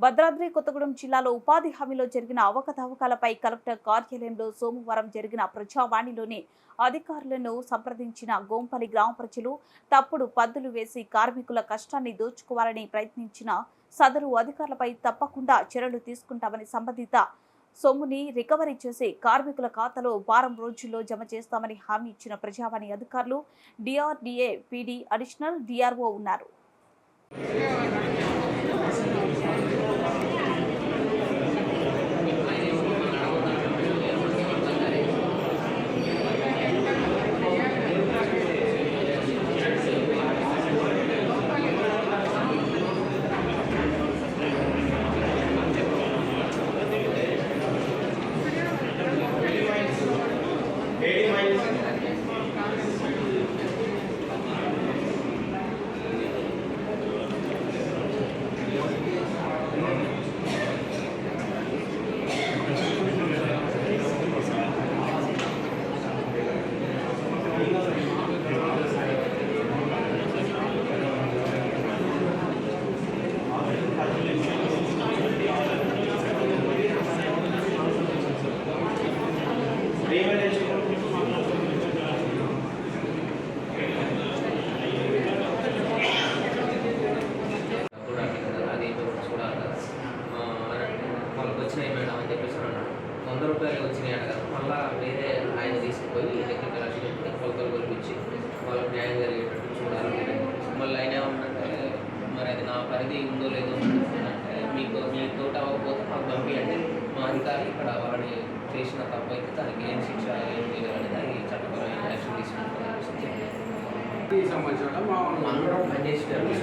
భద్రాద్రి కొత్తగూడెం జిల్లాలో ఉపాధి హామీలో జరిగిన అవకతవకలపై కలెక్టర్ కార్యాలయంలో సోమవారం జరిగిన ప్రజావాణిలోని అధికారులను సంప్రదించిన గోంపల్లి గ్రామ ప్రజలు తప్పుడు పద్దులు వేసి కార్మికుల కష్టాన్ని దోచుకోవాలని ప్రయత్నించిన సదరు అధికారులపై తప్పకుండా చర్యలు తీసుకుంటామని సంబంధిత సొమ్ముని రికవరీ చేసి కార్మికుల ఖాతాలో వారం రోజుల్లో జమ చేస్తామని హామీ ఇచ్చిన ప్రజావాణి అధికారులు డిఆర్డీఏ పీడీ అడిషనల్ డిఆర్ఓ ఉన్నారు. ₹100 వచ్చినాయి కదా, మళ్ళీ వేరే ఆయన తీసుకుపోయి టెక్నికల్ అసిస్టెంట్ కొలతలు కొలిపించి వాళ్ళకి న్యాయం జరిగేటట్టు చూడాలి. మళ్ళీ ఆయన ఏమన్నంటే మరి అది నా పరిధి ఉందో లేదో అంటే మీ తోట అవ్వకపోతే మాకు పంపించండి, మా అధికారులు ఇక్కడ వాళ్ళని చేసిన తప్పు అయితే దానికి ఏం శిక్ష ఏం చేయాలనేది అది చట్టపరమైన యాక్షన్ తీసుకుంటాం. సంబంధించిన పనిచేసేటప్పుడు